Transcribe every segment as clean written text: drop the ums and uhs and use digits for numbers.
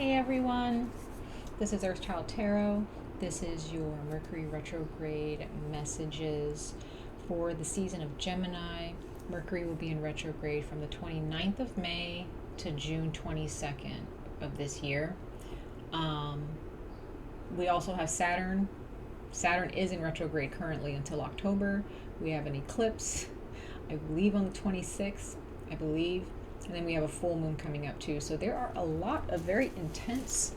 Hey everyone, this is Earth Child Tarot. This is your Mercury retrograde messages for the season of Gemini. Mercury will be in retrograde from the 29th of May to June 22nd of this year. We also have Saturn. Saturn is in retrograde currently until October. We have an eclipse, I believe on the 26th, and then we have a full moon coming up too. So there are a lot of very intense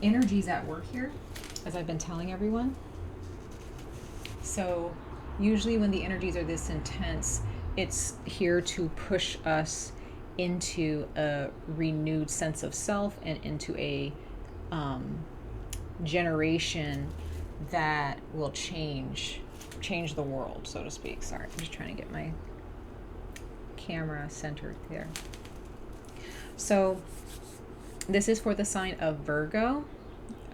energies at work here, as I've been telling everyone. So usually when the energies are this intense, it's here to push us into a renewed sense of self and into a generation that will change the world, so to speak. Sorry, I'm just trying to get my camera centered there. So this is for the sign of Virgo,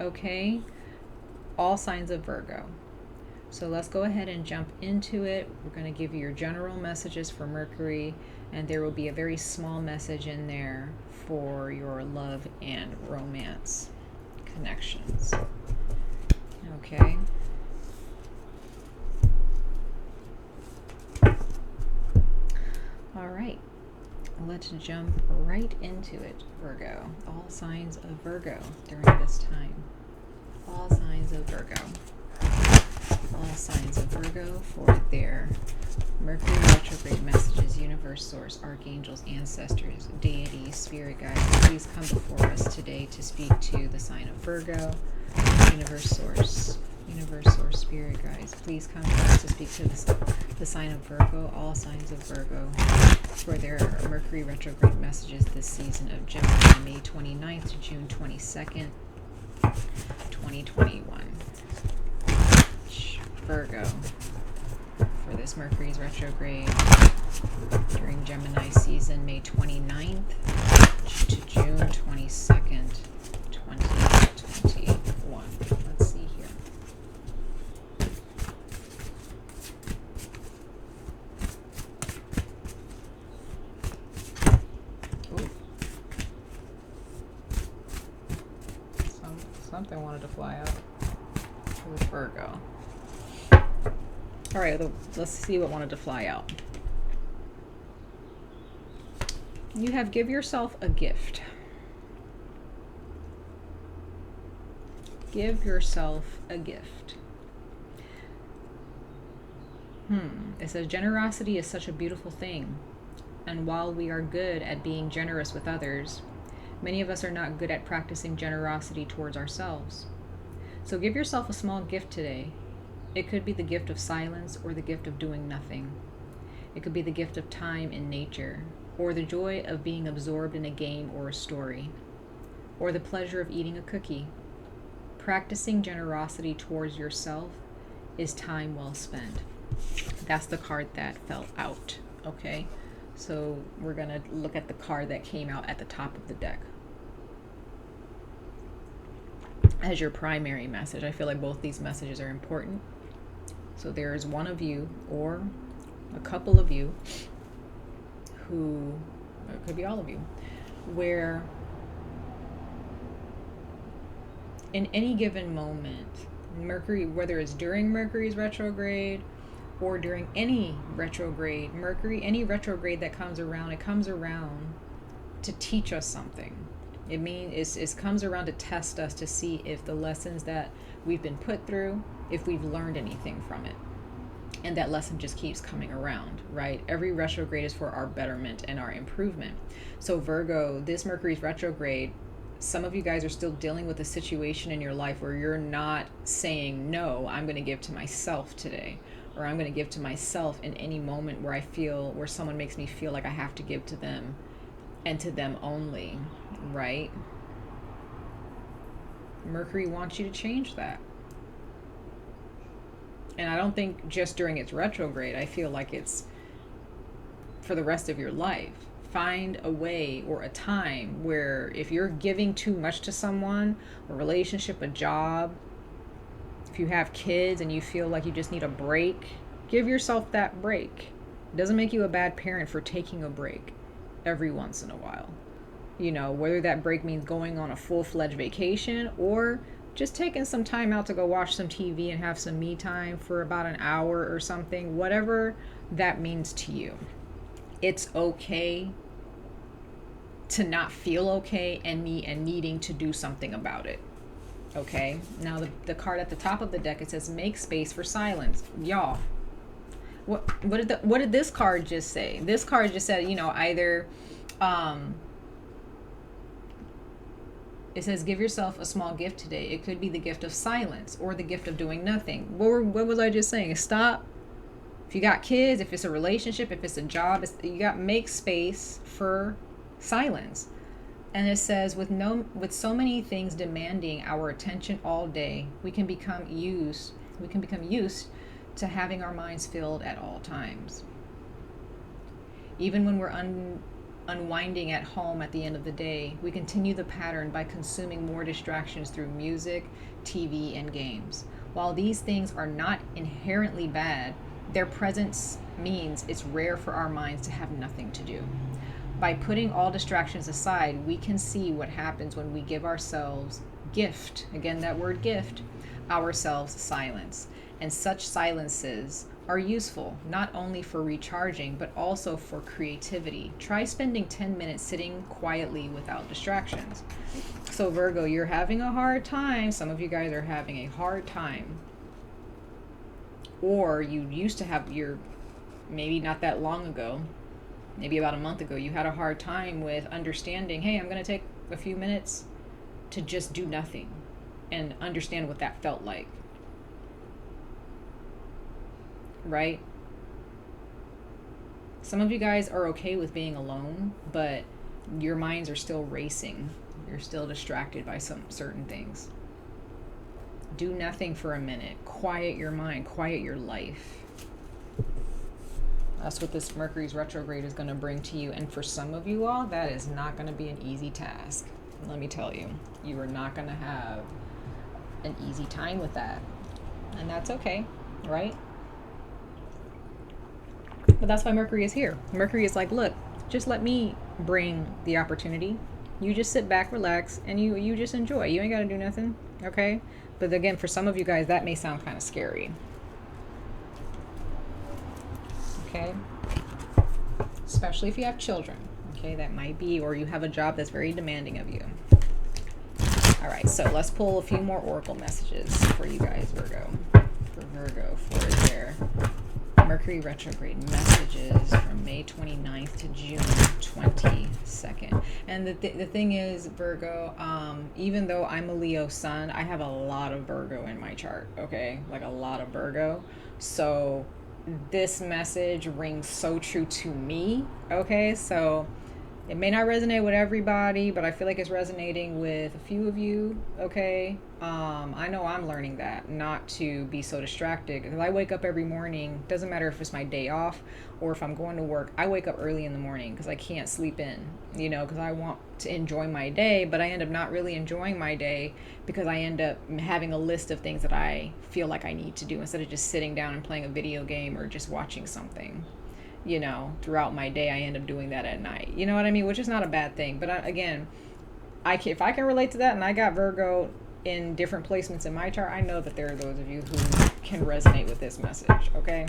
okay? All signs of Virgo. So let's go ahead and jump into it. We're going to give you your general messages for Mercury, and there will be a very small message in there for your love and romance connections. Okay. All right. Let's jump right into it, Virgo. All signs of Virgo during this time. All signs of Virgo. All signs of Virgo for their Mercury retrograde messages, universe, source, archangels, ancestors, deities, spirit guides. Please come before us today to speak to the sign of Virgo. Universe, source, spirit guides. Please come to us to speak to the sign of Virgo, all signs of Virgo, for their Mercury retrograde messages this season of Gemini, May 29th to June 22nd, 2021. Virgo, for this Mercury's retrograde during Gemini season, May 29th to June 22nd, 2021. Let's see here. Ooh. Something wanted to fly out. It was Virgo. All right, let's see what wanted to fly out. You have give yourself a gift. Give yourself a gift. It says generosity is such a beautiful thing. And while we are good at being generous with others, many of us are not good at practicing generosity towards ourselves. So give yourself a small gift today. It could be the gift of silence or the gift of doing nothing. It could be the gift of time in nature, or the joy of being absorbed in a game or a story, or the pleasure of eating a cookie. Practicing generosity towards yourself is time well spent. That's the card that fell out, okay? So we're going to look at the card that came out at the top of the deck as your primary message. I feel like both these messages are important. So there is one of you or a couple of you who, or it could be all of you, where in any given moment, Mercury, whether it's during Mercury's retrograde or during any retrograde, any retrograde that comes around, it comes around to teach us something. It comes around to test us to see if the lessons that we've been put through, if we've learned anything from it. And that lesson just keeps coming around, right? Every retrograde is for our betterment and our improvement. So Virgo, this Mercury's retrograde, some of you guys are still dealing with a situation in your life where you're not saying, no, I'm going to give to myself today, or I'm going to give to myself in any moment where someone makes me feel like I have to give to them and to them only, right? Mercury wants you to change that. And I don't think just during its retrograde, I feel like it's for the rest of your life. Find a way or a time where if you're giving too much to someone, a relationship, a job, if you have kids and you feel like you just need a break, give yourself that break. It doesn't make you a bad parent for taking a break every once in a while. You know, whether that break means going on a full-fledged vacation or just taking some time out to go watch some TV and have some me time for about an hour or something, whatever that means to you. It's okay to not feel okay and needing to do something about it. Okay, now the card at the top of the deck, it says make space for silence. Y'all, what did this card just say? This card just said, you know, either it says give yourself a small gift today. It could be the gift of silence or the gift of doing nothing. What was I just saying? Stop. If you got kids, if it's a relationship, if it's a job, you got make space for silence. And it says with so many things demanding our attention all day, we can become used to having our minds filled at all times. Even when we're unwinding at home at the end of the day, we continue the pattern by consuming more distractions through music, TV, and games. While these things are not inherently bad, their presence means it's rare for our minds to have nothing to do. By putting all distractions aside, we can see what happens when we give ourselves gift, again that word gift, ourselves silence. And such silences are useful not only for recharging but also for creativity. Try spending 10 minutes sitting quietly without distractions. So Virgo, you're having a hard time. Some of you guys are having a hard time. Or you used to have maybe not that long ago, maybe about a month ago, you had a hard time with understanding, hey, I'm going to take a few minutes to just do nothing and understand what that felt like. Right? Some of you guys are okay with being alone, but your minds are still racing. You're still distracted by some certain things. Do nothing for a minute. Quiet your mind. Quiet your life. That's what this Mercury's retrograde is going to bring to you. And for some of you all, that is not going to be an easy task. Let me tell you, you are not going to have an easy time with that. And that's okay, right? But that's why Mercury is here. Mercury is like, look, just let me bring the opportunity. You just sit back, relax, and you just enjoy. You ain't got to do nothing, okay? But again, for some of you guys, that may sound kind of scary. Okay? Especially if you have children, okay? That might be, or you have a job that's very demanding of you. All right, so let's pull a few more oracle messages for you guys, Virgo. For Virgo, for their Mercury retrograde messages from May 29th to June 22nd. And the thing is, Virgo, even though I'm a Leo sun, I have a lot of Virgo in my chart, okay? Like a lot of Virgo. So this message rings so true to me, okay? So it may not resonate with everybody, but I feel like it's resonating with a few of you, okay? I know I'm learning that, not to be so distracted, because I wake up every morning, doesn't matter if it's my day off or if I'm going to work, I wake up early in the morning because I can't sleep in, you know, because I want to enjoy my day, but I end up not really enjoying my day because I end up having a list of things that I feel like I need to do instead of just sitting down and playing a video game or just watching something. You know, throughout my day, I end up doing that at night. You know what I mean? Which is not a bad thing. But if I can relate to that, and I got Virgo in different placements in my chart, I know that there are those of you who can resonate with this message, okay?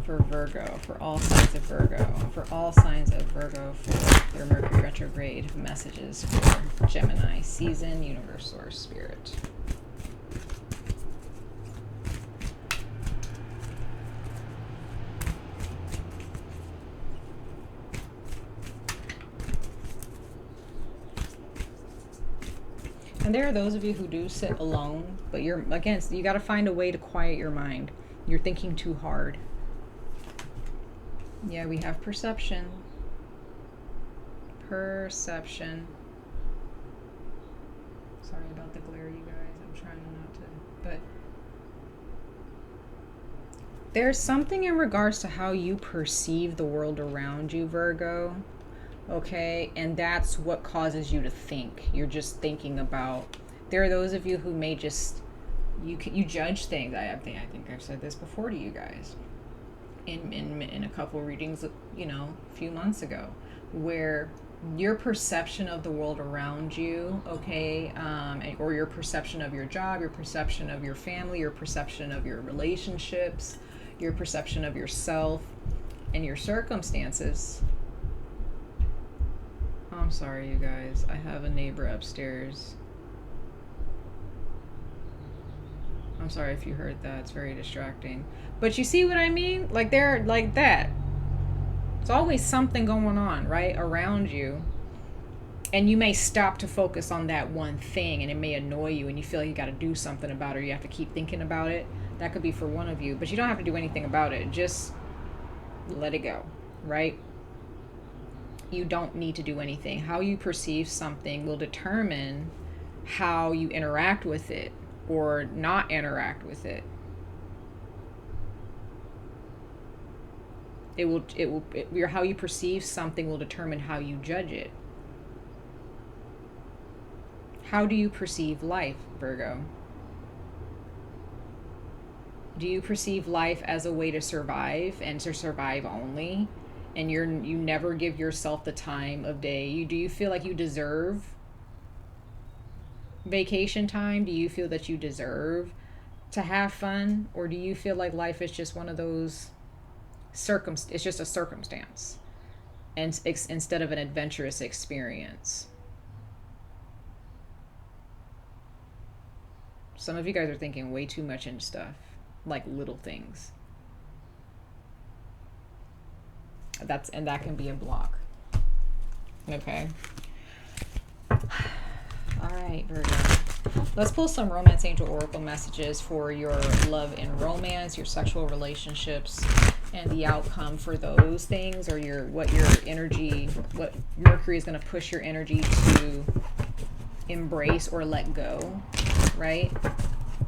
For Virgo, for all signs of Virgo, for their Mercury retrograde messages for Gemini season, universe, source, spirit. And there are those of you who do sit alone, but you got to find a way to quiet your mind. You're thinking too hard. Yeah, we have perception. Perception. Sorry about the glare, you guys. I'm trying not to. But there's something in regards to how you perceive the world around you, Virgo. Okay, and that's what causes you to think. You're just thinking about. There are those of you who may just you judge things. I think I've said this before to you guys in a couple readings, you know, a few months ago, where your perception of the world around you, okay, or your perception of your job, your perception of your family, your perception of your relationships, your perception of yourself, and your circumstances. I'm sorry, you guys. I have a neighbor upstairs. I'm sorry if you heard that. It's very distracting. But you see what I mean? Like, they're like that. There's always something going on, right, around you. And you may stop to focus on that one thing, and it may annoy you, and you feel like you got to do something about it, or you have to keep thinking about it. That could be for one of you, but you don't have to do anything about it. Just let it go, right? You don't need to do anything. How you perceive something will determine how you interact with it or not interact with it. How you perceive something will determine how you judge it. How do you perceive life, Virgo? Do you perceive life as a way to survive and to survive only? And you never give yourself the time of day. Do you feel like you deserve vacation time? Do you feel that you deserve to have fun? Or do you feel like life is just one of those it's just a circumstance, and instead of an adventurous experience? Some of you guys are thinking way too much into stuff, like little things. And that can be a block. Okay. All right, Virgo. Let's pull some Romance Angel Oracle messages for your love and romance, your sexual relationships, and the outcome for those things, or what Mercury is going to push your energy to embrace or let go, right?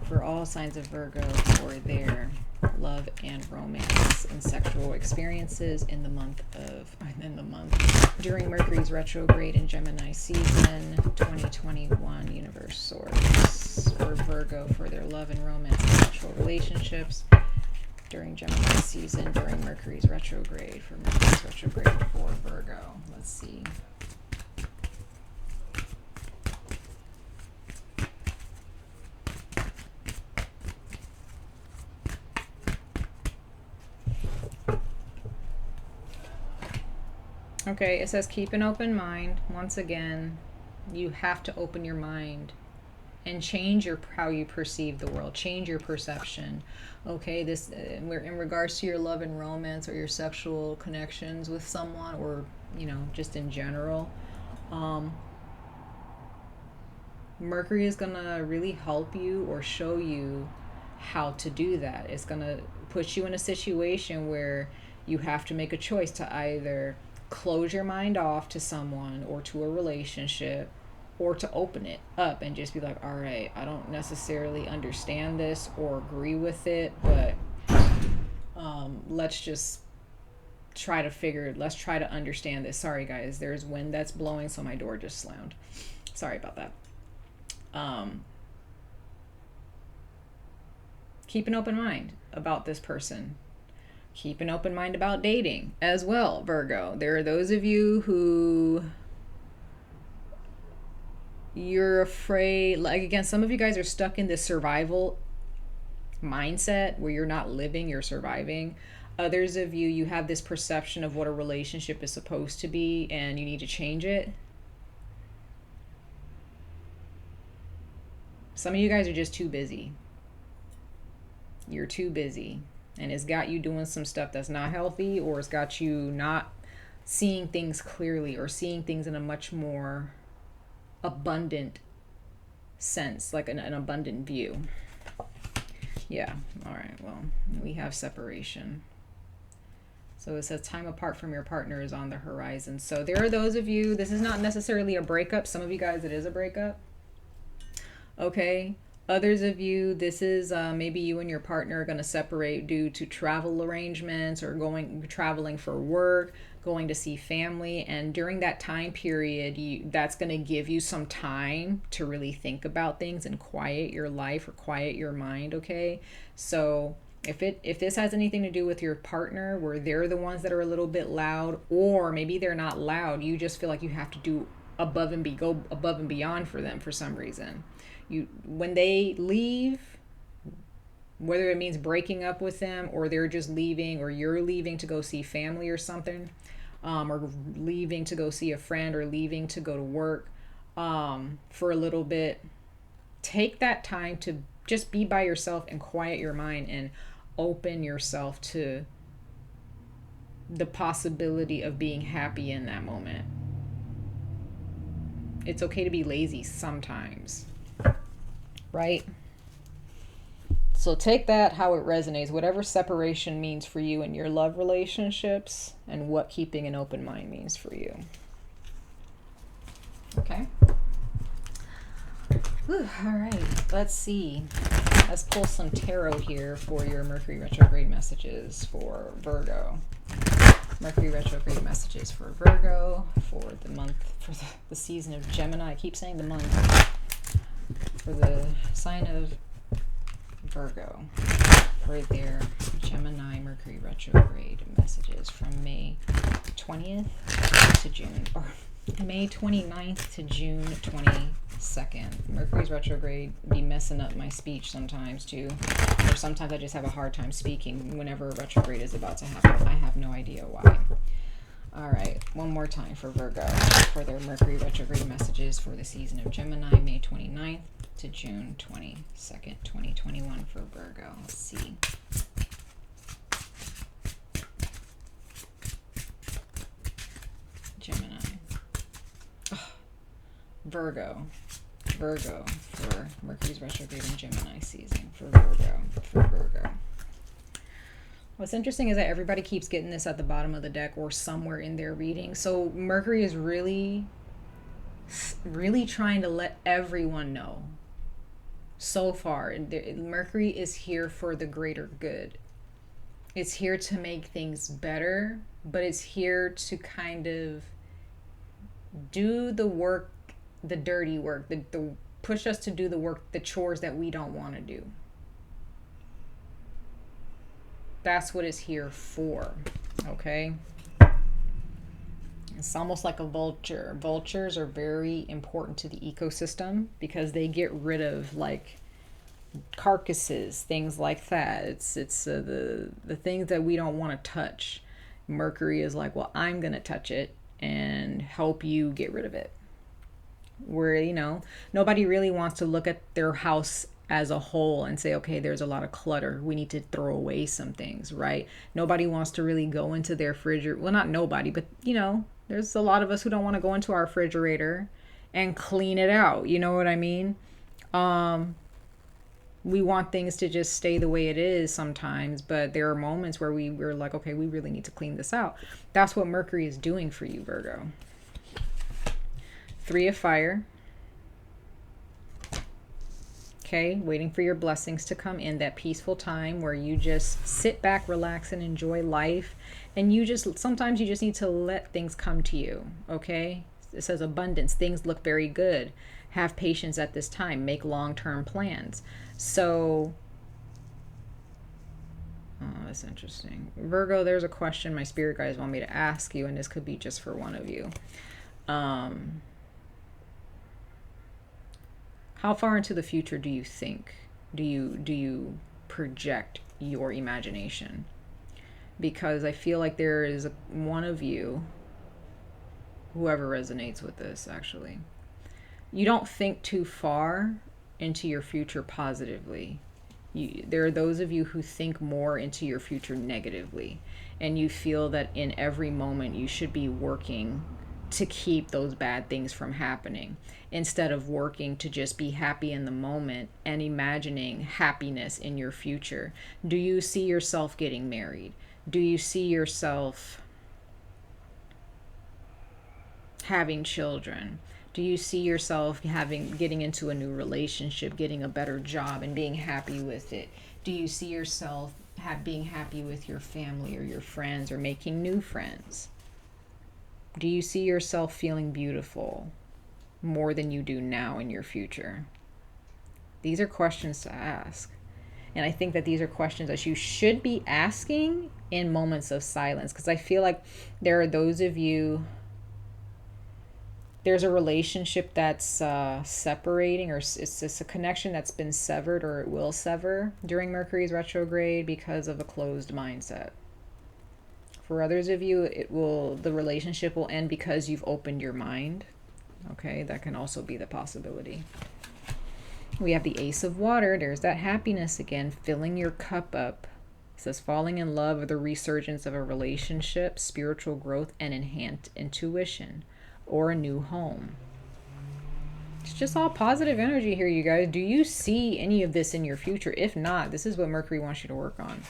For all signs of Virgo, for their love and romance and sexual experiences during Mercury's retrograde in Gemini season 2021, universe source, or Virgo, for their love and romance and sexual relationships during Gemini season during Mercury's retrograde, for Virgo. Let's see. Okay, it says keep an open mind. Once again, you have to open your mind and change how you perceive the world. Change your perception. Okay, this in regards to your love and romance, or your sexual connections with someone, or just in general. Mercury is gonna really help you or show you how to do that. It's gonna put you in a situation where you have to make a choice to either close your mind off to someone or to a relationship, or to open it up and just be like, all right, I don't necessarily understand this or agree with it, but let's try to understand this. Sorry guys, there's wind that's blowing, so my door just slammed. Sorry about that. Keep an open mind about this person. Keep an open mind about dating as well, Virgo. There are those of you who you're afraid, like, again, some of you guys are stuck in this survival mindset where you're not living, you're surviving. Others of you, you have this perception of what a relationship is supposed to be, and you need to change it. Some of you guys are just too busy. You're too busy. And it's got you doing some stuff that's not healthy, or it's got you not seeing things clearly, or seeing things in a much more abundant sense, like an abundant view. Yeah, all right, well, we have separation. So it says time apart from your partner is on the horizon. So there are those of you, this is not necessarily a breakup. Some of you guys, it is a breakup. Okay. Others of you, this is maybe you and your partner are going to separate due to travel arrangements, or traveling for work, going to see family. And during that time period, that's going to give you some time to really think about things and quiet your life, or quiet your mind. Okay. So If this has anything to do with your partner, where they're the ones that are a little bit loud, or maybe they're not loud, you just feel like you have to do go above and beyond for them for some reason. When they leave, whether it means breaking up with them, or they're just leaving, or you're leaving to go see family or something, or leaving to go see a friend, or leaving to go to work for a little bit, take that time to just be by yourself and quiet your mind and open yourself to the possibility of being happy in that moment. It's okay to be lazy sometimes, right? So take that how it resonates, whatever separation means for you in your love relationships, and what keeping an open mind means for you. Okay. Whew, all right, let's see. Let's pull some tarot here for your Mercury retrograde messages for Virgo. Mercury retrograde messages for Virgo for the month, for the season of Gemini. I keep saying the month. For the sign of Virgo. Right there, Gemini Mercury retrograde messages from May 20th to June, or May 29th to June 22nd. Mercury's retrograde be messing up my speech sometimes too. Or sometimes I just have a hard time speaking whenever a retrograde is about to happen. I have no idea why. All right, one more time for Virgo for their Mercury retrograde messages for the season of Gemini, May 29th to June 22nd, 2021 for Virgo. Let's see. Gemini. Oh, Virgo for Mercury's retrograde in Gemini season for Virgo. What's interesting is that everybody keeps getting this at the bottom of the deck or somewhere in their reading. So Mercury is really trying to let everyone know. So far, Mercury is here for the greater good. It's here to make things better, but it's here to kind of do the work, the dirty work, the push us to do the work, the chores that we don't want to do. That's what it's here for, okay? It's almost like a vulture. Vultures are very important to the ecosystem because they get rid of like carcasses, things like that. It's the things that we don't want to touch. Mercury is like, well, I'm going to touch it and help you get rid of it. Where, you know, nobody really wants to look at their house as a whole and say, okay, there's a lot of clutter. We need to throw away some things, right? Nobody wants to really go into their refrigerator. Well, not nobody, but, you know, there's a lot of us who don't want to go into our refrigerator and clean it out. You know what I mean? We want things to just stay the way it is sometimes, but there are moments where we're like, okay, we really need to clean this out. That's what Mercury is doing for you, Virgo. 3 of Fire. Okay, waiting for your blessings to come in, that peaceful time where you just sit back, relax, and enjoy life. And sometimes you just need to let things come to you, okay? It says abundance. Things look very good. Have patience at this time. Make long-term plans. So, oh, that's interesting. Virgo, there's a question my spirit guides want me to ask you, and this could be just for one of you. How far into the future do you think? Do you project your imagination? Because I feel like there is one of you, whoever resonates with this actually, you don't think too far into your future positively. There are those of you who think more into your future negatively, and you feel that in every moment you should be working to keep those bad things from happening instead of working to just be happy in the moment and imagining happiness in your future. Do you see yourself getting married? Do you see yourself having children? Do you see yourself getting into a new relationship, getting a better job and being happy with it? Do you see yourself being happy with your family or your friends or making new friends? Do you see yourself feeling beautiful more than you do now in your future? These are questions to ask. And I think that these are questions that you should be asking in moments of silence, because I feel like there are those of you, there's a relationship that's separating, or it's just a connection that's been severed, or it will sever during Mercury's retrograde because of a closed mindset. For others of you, the relationship will end because you've opened your mind. Okay, that can also be the possibility. We have the Ace of Water. There's that happiness again, filling your cup up. It says falling in love with the resurgence of a relationship, spiritual growth, and enhanced intuition, or a new home. It's just all positive energy here, you guys. Do you see any of this in your future? If not, this is what Mercury wants you to work on.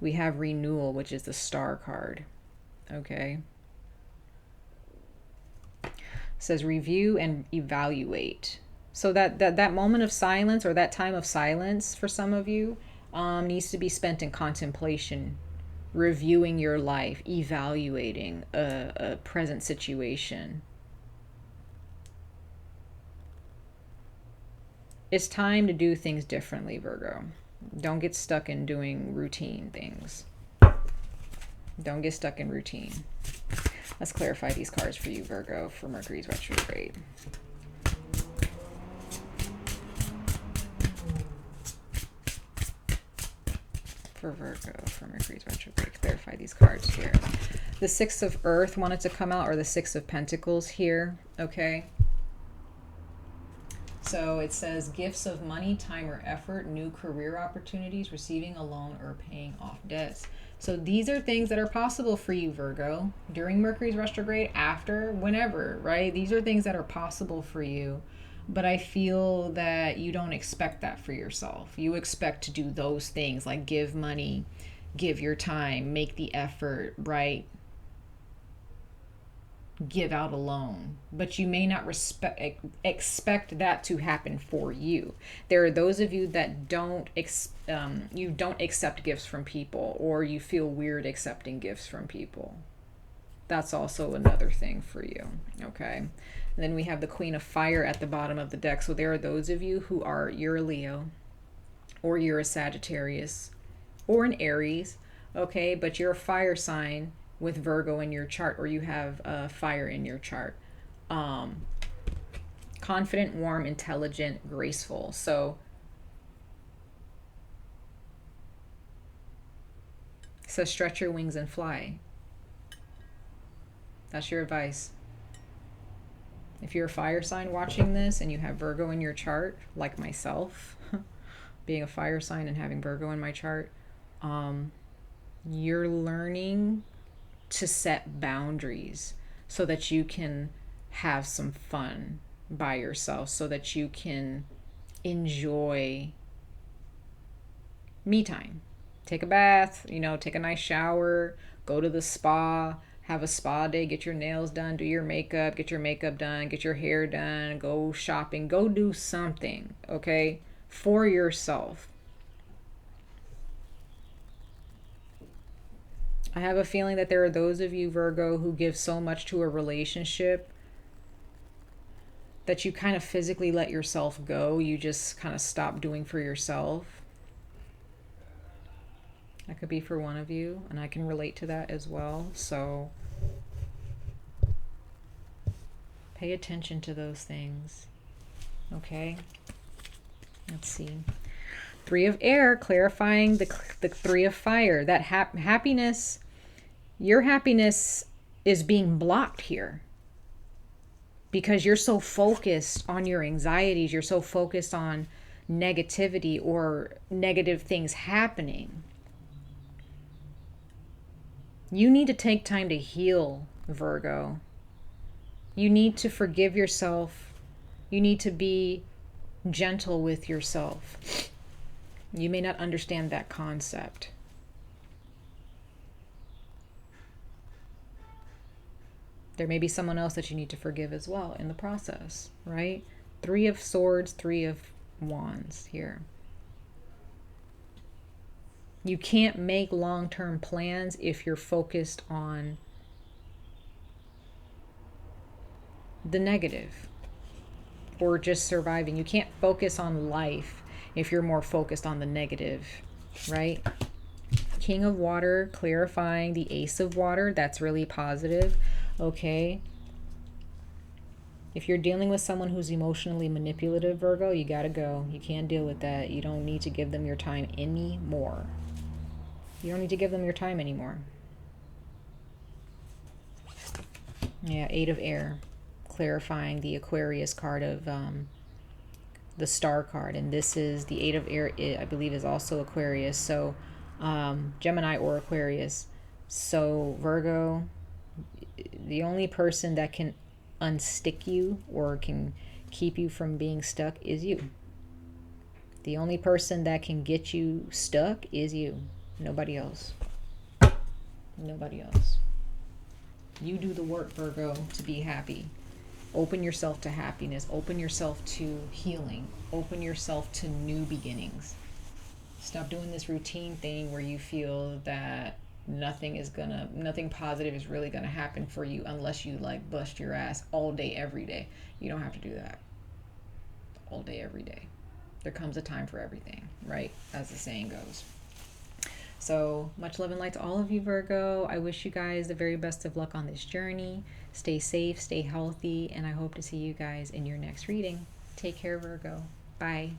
We have renewal, which is the Star card. Okay. It says review and evaluate. So that moment of silence, or that time of silence for some of you, needs to be spent in contemplation, reviewing your life, evaluating a present situation. It's time to do things differently, Virgo. Don't get stuck in doing routine things. Don't get stuck in routine. Let's clarify these cards for you, Virgo, for Mercury's retrograde. For Virgo, for Mercury's retrograde. Clarify these cards here. The Six of Earth wanted to come out, or the Six of Pentacles here, okay? So it says gifts of money, time, or effort, new career opportunities, receiving a loan, or paying off debts. So these are things that are possible for you, Virgo, during Mercury's retrograde, after, whenever, right? These are things that are possible for you. But I feel that you don't expect that for yourself. You expect to do those things like give money, give your time, make the effort, right? Give out a loan. But you may not expect that to happen for you. There are those of you that don't accept gifts from people, or you feel weird accepting gifts from people. That's also another thing for you, okay? And then we have the Queen of Fire at the bottom of the deck. So there are those of you who are, you're a Leo, or you're a Sagittarius, or an Aries, okay? But you're a fire sign with Virgo in your chart, or you have fire in your chart. Confident, warm, intelligent, graceful. So stretch your wings and fly. That's your advice. If you're a fire sign watching this and you have Virgo in your chart, like myself, being a fire sign and having Virgo in my chart, you're learning to set boundaries so that you can have some fun by yourself, so that you can enjoy me time. Take a bath, take a nice shower, go to the spa, have a spa day, get your nails done, do your makeup, get your makeup done, get your hair done, go shopping, go do something, okay, for yourself. I have a feeling that there are those of you, Virgo, who give so much to a relationship that you kind of physically let yourself go. You just kind of stop doing for yourself. That could be for one of you, and I can relate to that as well. So pay attention to those things, okay? Let's see. Three of Air, clarifying the Three of Fire. That happiness, your happiness is being blocked here because you're so focused on your anxieties. You're so focused on negativity or negative things happening. You need to take time to heal, Virgo. You need to forgive yourself. You need to be gentle with yourself. You may not understand that concept. There may be someone else that you need to forgive as well in the process, right? Three of Swords, Three of Wands here. You can't make long-term plans if you're focused on the negative or just surviving. You can't focus on life if you're more focused on the negative, right? King of Water, clarifying the Ace of Water. That's really positive. Okay. If you're dealing with someone who's emotionally manipulative, Virgo, you got to go. You can't deal with that. You don't need to give them your time anymore. You don't need to give them your time anymore. Yeah, Eight of Air, clarifying the Aquarius card of the Star card. And this is the Eight of Air, I believe, is also Aquarius. So Gemini or Aquarius. So Virgo, the only person that can unstick you or can keep you from being stuck is you. The only person that can get you stuck is you. Nobody else. Nobody else. You do the work, Virgo, to be happy. Open yourself to happiness. Open yourself to healing. Open yourself to new beginnings. Stop doing this routine thing where you feel that nothing positive is really gonna happen for you unless you like bust your ass all day every day. You don't have to do that all day every day. There comes a time for everything, right? As the saying goes. So much love and light to all of you, Virgo. I wish you guys the very best of luck on this journey. Stay safe, stay healthy, and I hope to see you guys in your next reading. Take care, Virgo. Bye.